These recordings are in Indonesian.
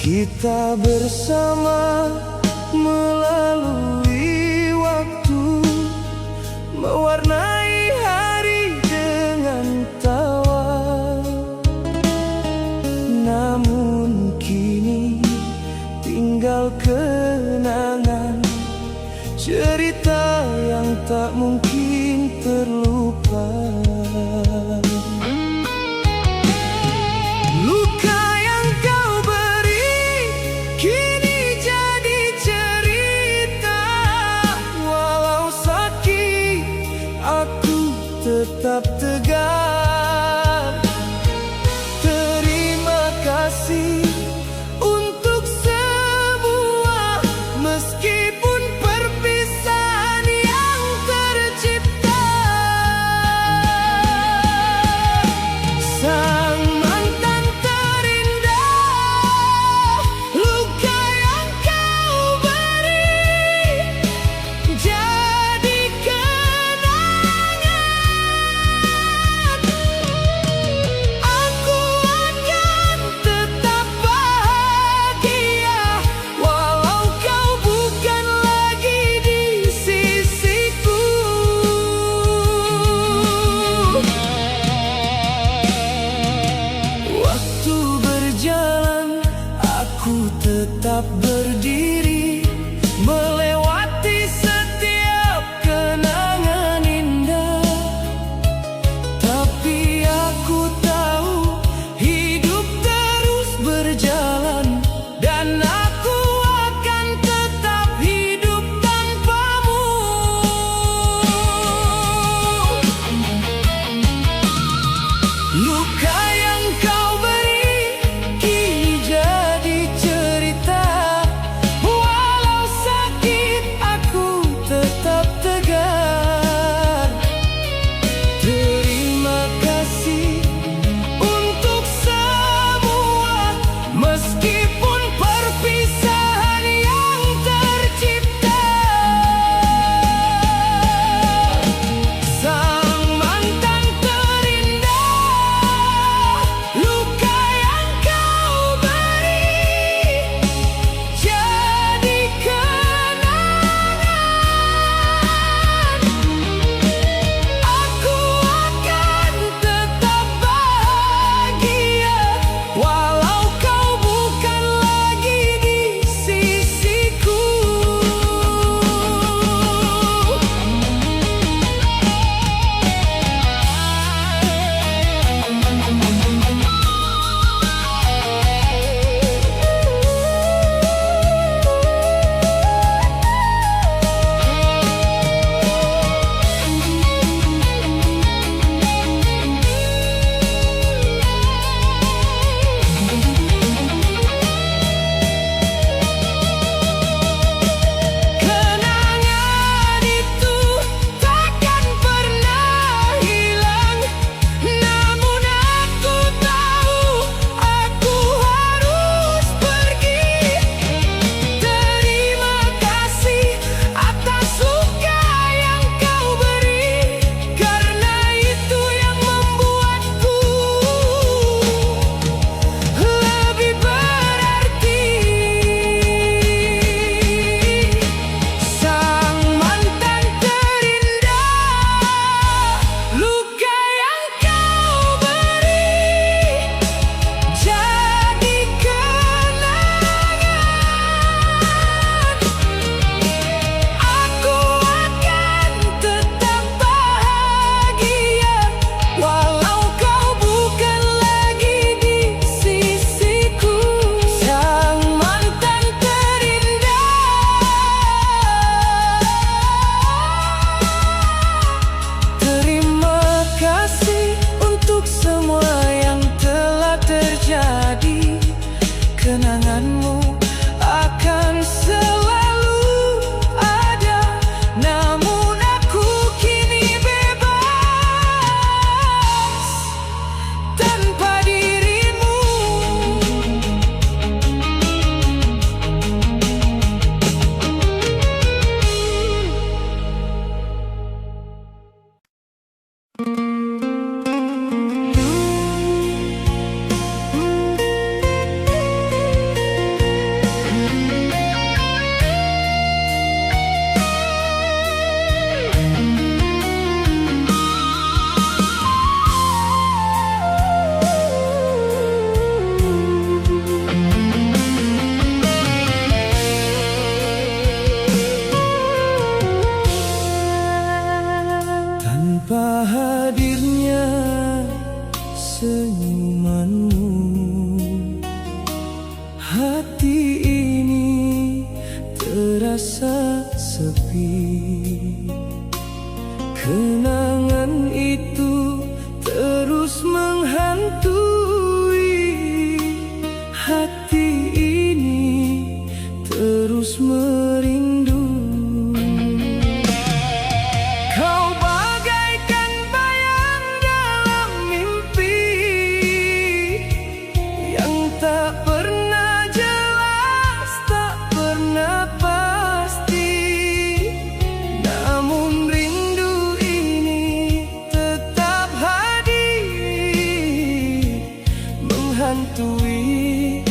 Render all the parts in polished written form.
Kita bersama melalui waktu, mewarnai hari dengan tawa. Namun kini tinggal kenangan, cerita yang tak mungkin terlupa. Tetap tegar. Terima kasih untuk semua, meskipun perpisahan yang tercipta. Sang mantan terindah, luka yang kau beri jadi tetap berdiri, melewati setiap kenangan indah. Tapi aku tahu hidup terus berjalan, dan aku akan tetap hidup tanpamu. Luka yang kau beri kini jadi cerita. Walau sakit aku tetap tegar. Terima kasih untuk semua, kenanganmu akan selalu ada. Namun aku kini bebas tanpa dirimu. Tanpa hadirnya senyumanmu, hati ini terasa sepi. Kenangan itu terus menghantui hati ini, terus merindu. Kau bagaikan bayang dalam mimpi yang tak pernah jelas, tak pernah pasti. Namun rindu ini tetap hadir, menghantui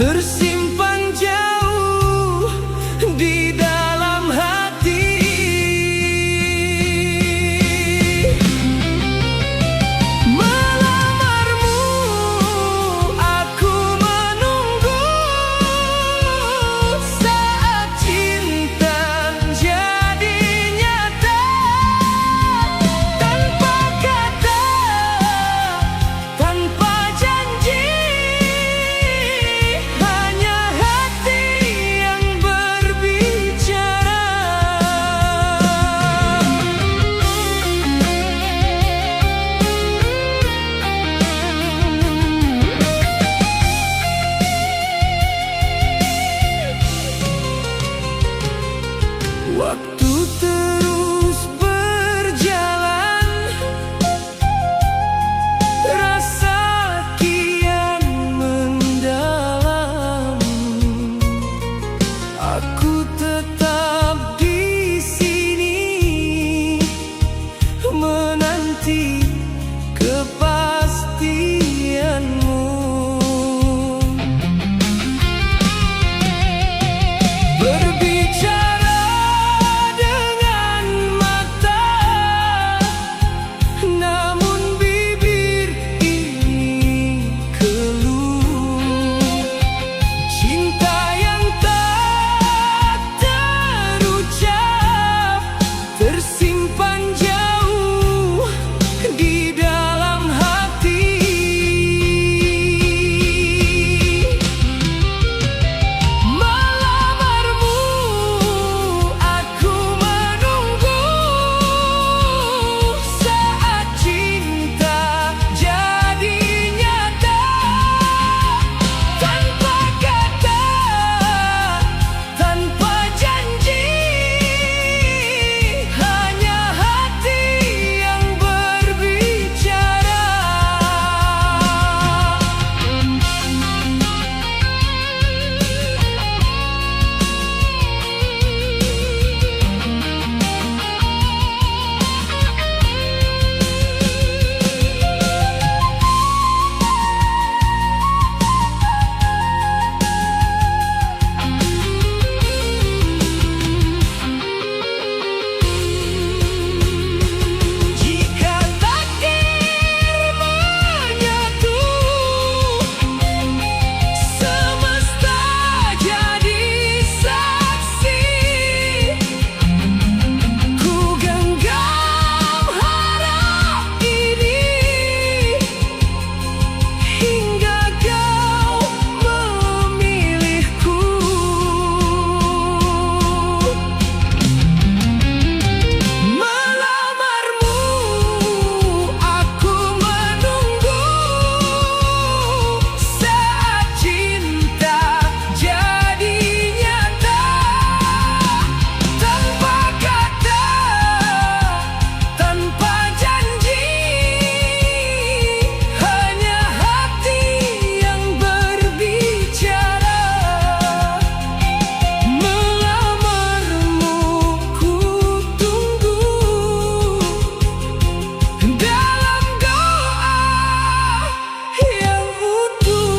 tersimpan jauh di dalam hati. Melamarmu aku menunggu, saat cinta jadi nyata. Tanpa kata, tanpa janji, hanya hati yang berbicara. Waktu terus berjalan, rasa kian mendalam. Aku tetap di sini menanti kepastianmu. Berbicara dengan mata, namun bibir ini keluh. Cinta yang tak terucap, tersimpan jauh di dalam hati. Melamarmu aku menunggu, saat cinta jadi nyata. Tanpa kata, tanpa janji, hanya hati yang berbicara. Jika takdir menyatu, semesta jadi saksi. Ku genggam harap ini hingga kau memilihku. Melamarmu aku menunggu, saat cinta jadi nyata. Tanpa kata, tanpa janji, hanya hati yang berbicara. Melamarmu ku tunggu dalam doa yang utuh.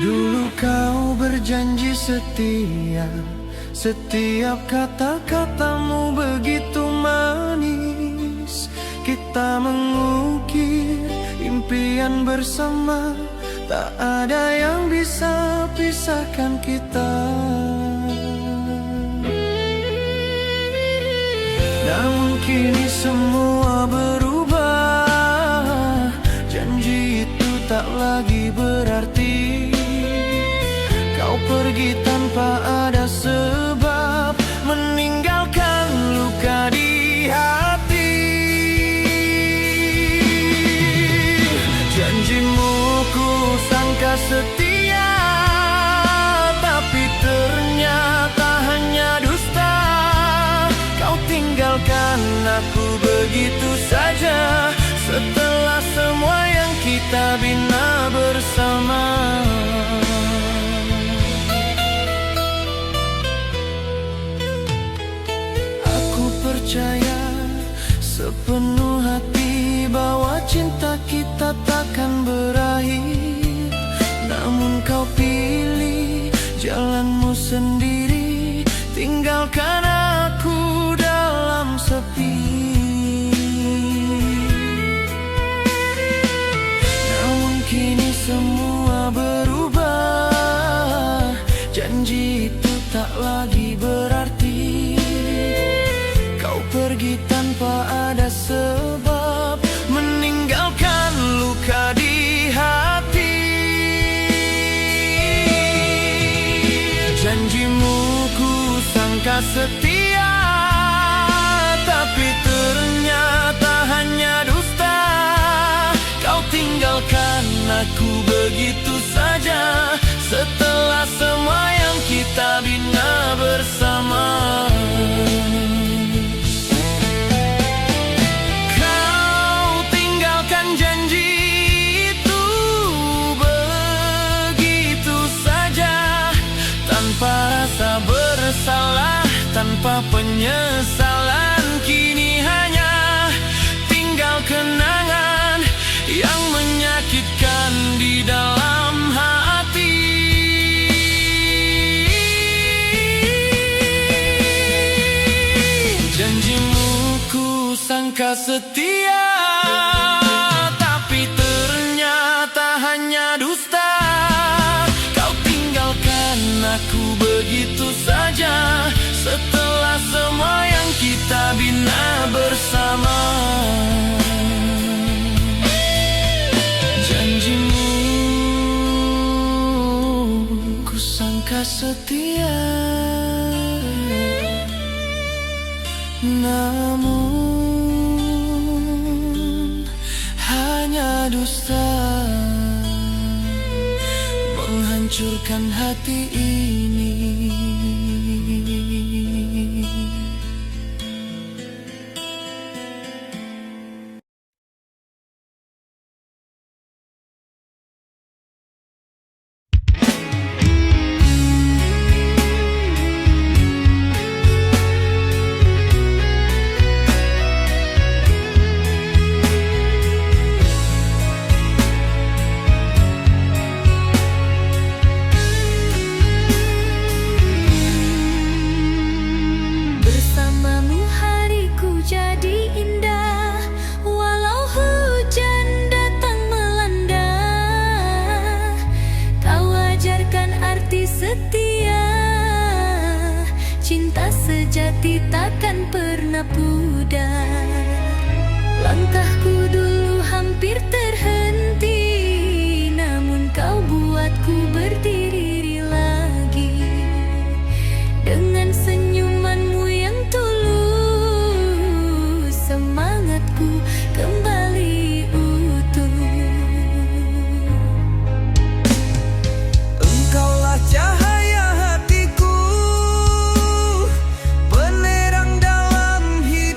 Dulu kau berjanji setia, setiap kata-katamu begitu manis. Kita mengukir impian bersama, tak ada yang bisa pisahkan kita. Namun kini semua berubah, janji itu tak lagi berarti. Kau pergi tanpa ada sebab, meninggalkan luka di hati. Janjimu ku sangka setia, tapi ternyata hanya dusta. Kau tinggalkan aku begitu saja, setelah semua yang kita bina bersama. Aku percaya sepenuh hati bahwa cinta kita takkan berakhir. Namun kau pilih jalanmu sendiri, tinggalkan aku dalam sepi. Namun kini semua berubah, janji itu tak lagi berarti. Kau pergi tanpa ada sebab, meninggalkan luka di hati. Janjimu ku sangka setia, tapi ternyata hanya dusta. Kau tinggalkan aku begitu saja, setelah semua yang kita bina bersama. Kau tinggalkan janji itu begitu saja, tanpa rasa bersalah, tanpa penyesalan. Kini hanya tinggal kenangan yang menyakitkan di dalam hati. Janjimu ku sangka setia, tapi ternyata hanya dusta. Kau tinggalkan aku begitu saja, setelah semua yang kita bina bersama. Janjimu ku sangka setia, namun hanya dusta, menghancurkan hati ini. Setia, cinta sejati takkan pernah pudar. Langkahku dulu hampir terhenti, namun kau buatku berdiri lagi. Dengan senyumanmu yang tulus, semangatku kembali utuh. Engkaulah cahaya hatiku, penerang dalam hidup.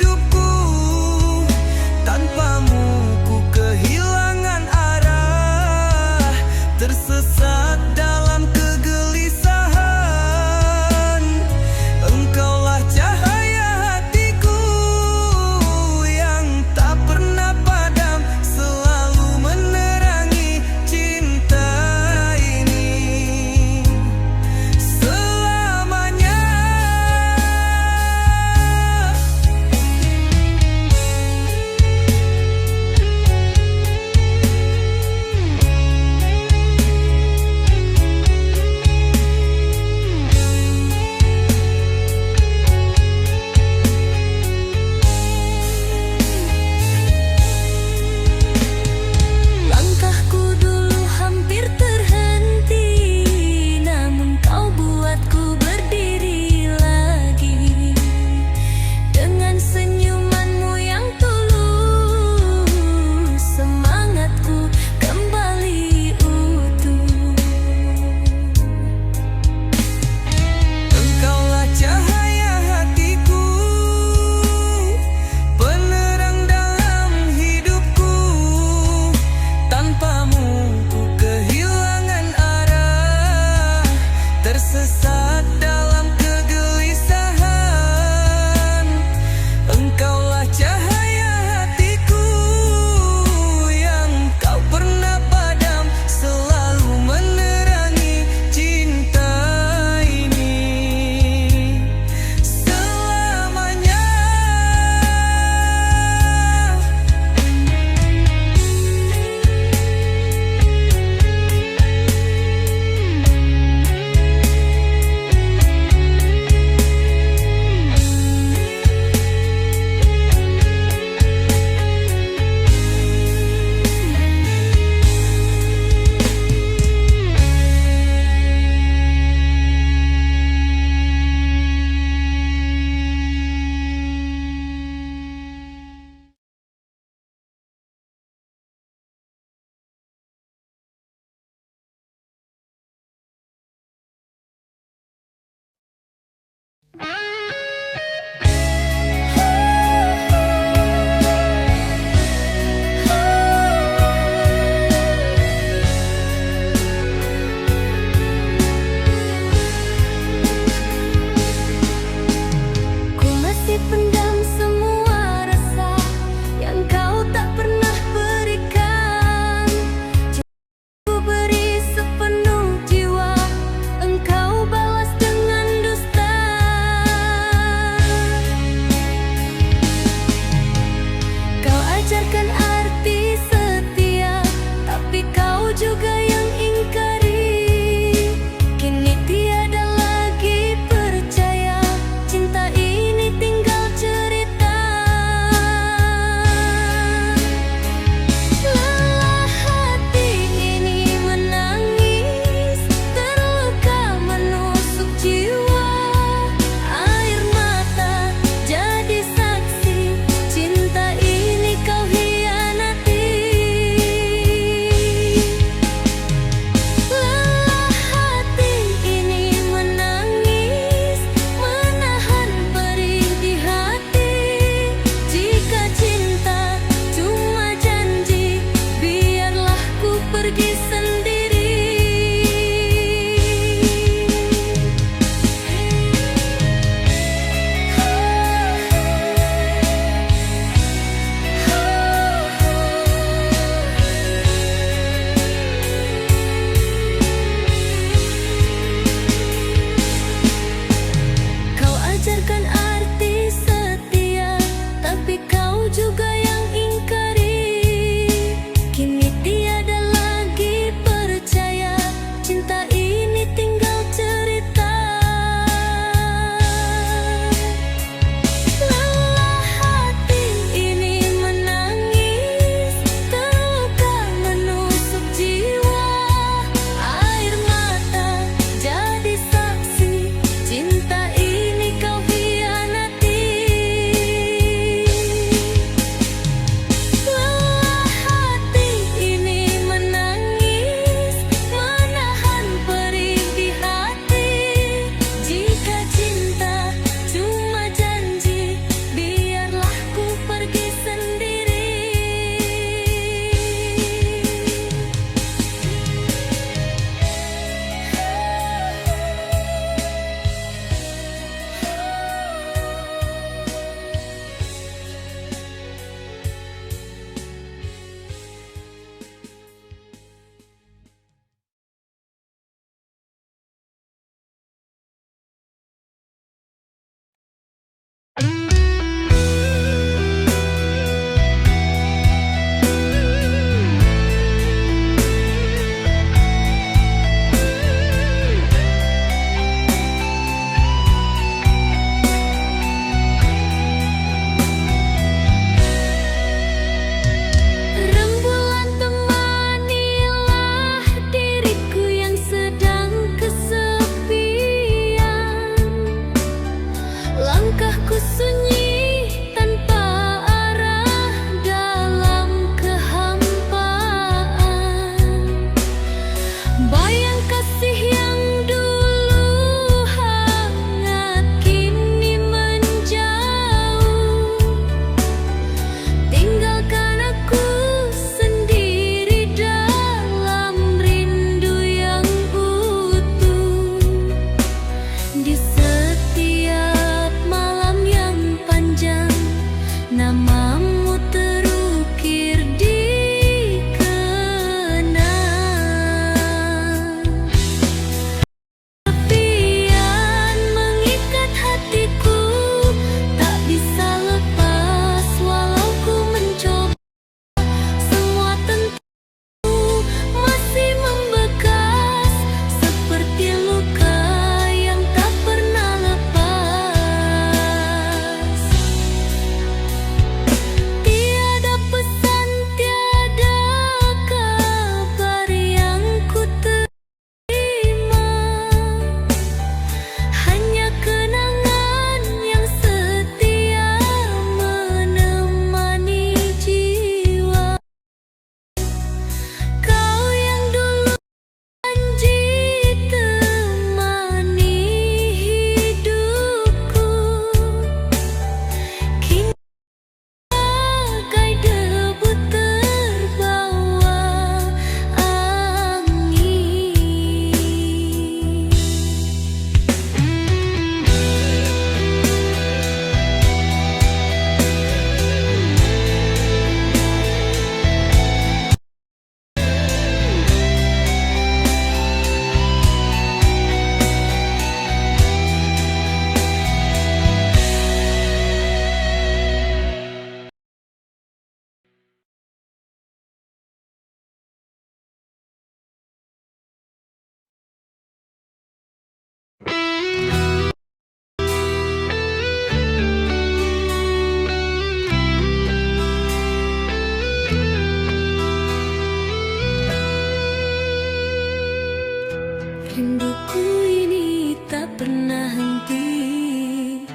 Rinduku ini tak pernah henti,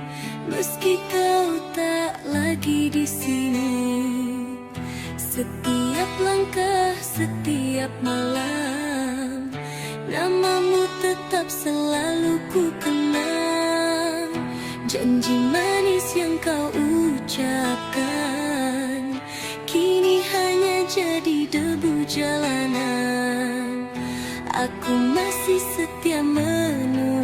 meski kau tak lagi di sini. Setiap langkah, setiap malam, namamu tetap selalu ku kenang. Janji manis yang kau ucapkan kini hanya jadi debu jalanan. Aku masih setia menunggu